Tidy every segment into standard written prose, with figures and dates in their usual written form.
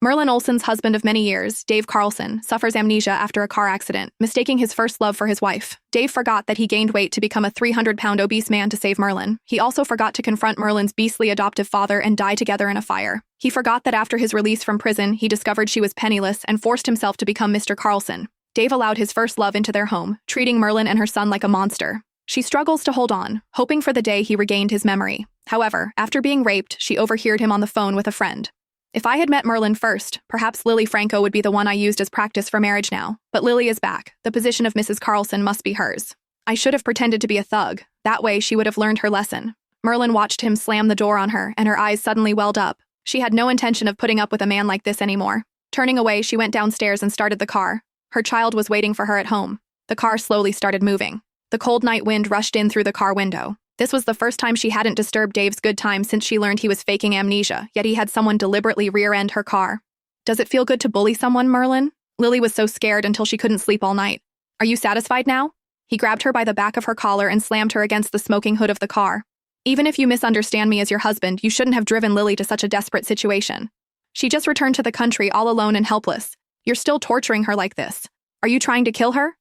Merlin Olsen's husband of many years, Dave Carlson, suffers amnesia after a car accident, mistaking his first love for his wife. Dave forgot that he gained weight to become a 300-pound obese man to save Merlin. He also forgot to confront Merlin's beastly adoptive father and die together in a fire. He forgot that after his release from prison, he discovered she was penniless and forced himself to become Mr. Carlson. Dave allowed his first love into their home, treating Merlin and her son like a monster. She struggles to hold on, hoping for the day he regained his memory. However, after being raped, she overheard him on the phone with a friend. If I had met Merlin first, perhaps Lily Franco would be the one I used as practice for marriage now. But Lily is back. The position of Mrs. Carlson must be hers. I should have pretended to be a thug. That way she would have learned her lesson. Merlin watched him slam the door on her, and her eyes suddenly welled up. She had no intention of putting up with a man like this anymore. Turning away, she went downstairs and started the car. Her child was waiting for her at home. The car slowly started moving. The cold night wind rushed in through the car window. This was the first time she hadn't disturbed Dave's good time since she learned he was faking amnesia, yet he had someone deliberately rear-end her car. Does it feel good to bully someone, Merlin? Lily was so scared until she couldn't sleep all night. Are you satisfied now? He grabbed her by the back of her collar and slammed her against the smoking hood of the car. Even if you misunderstand me as your husband, you shouldn't have driven Lily to such a desperate situation. She just returned to the country all alone and helpless. You're still torturing her like this. Are you trying to kill her?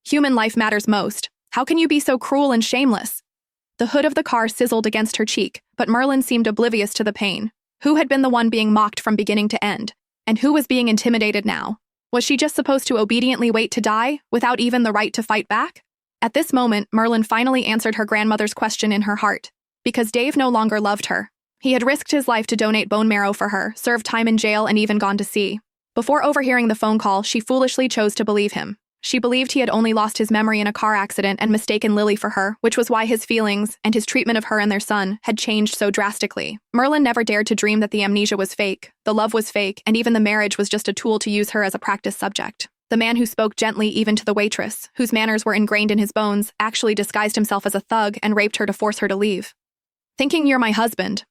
Human life matters most. How can you be so cruel and shameless? The hood of the car sizzled against her cheek, but Merlin seemed oblivious to the pain. Who had been the one being mocked from beginning to end? And who was being intimidated now? Was she just supposed to obediently wait to die, without even the right to fight back? At this moment, Merlin finally answered her grandmother's question in her heart. Because Dave no longer loved her. He had risked his life to donate bone marrow for her, served time in jail, and even gone to sea. Before overhearing the phone call, she foolishly chose to believe him. She believed he had only lost his memory in a car accident and mistaken Lily for her, which was why his feelings, and his treatment of her and their son, had changed so drastically. Merlin never dared to dream that the amnesia was fake, the love was fake, and even the marriage was just a tool to use her as a practice subject. The man who spoke gently even to the waitress, whose manners were ingrained in his bones, actually disguised himself as a thug and raped her to force her to leave. Thinking you're my husband.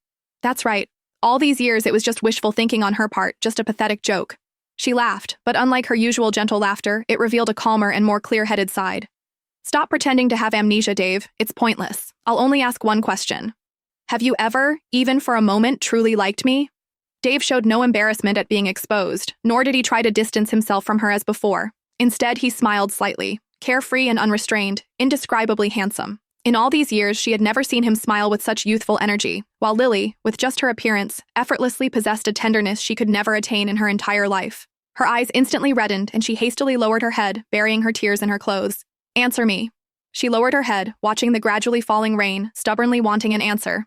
That's right. All these years it was just wishful thinking on her part, just a pathetic joke. She laughed, but unlike her usual gentle laughter, it revealed a calmer and more clear-headed side. Stop pretending to have amnesia, Dave. It's pointless. I'll only ask one question. Have you ever, even for a moment, truly liked me? Dave showed no embarrassment at being exposed, nor did he try to distance himself from her as before. Instead, he smiled slightly, carefree and unrestrained, indescribably handsome. In all these years, she had never seen him smile with such youthful energy, while Lily, with just her appearance, effortlessly possessed a tenderness she could never attain in her entire life. Her eyes instantly reddened, and she hastily lowered her head, burying her tears in her clothes. Answer me. She lowered her head, watching the gradually falling rain, stubbornly wanting an answer.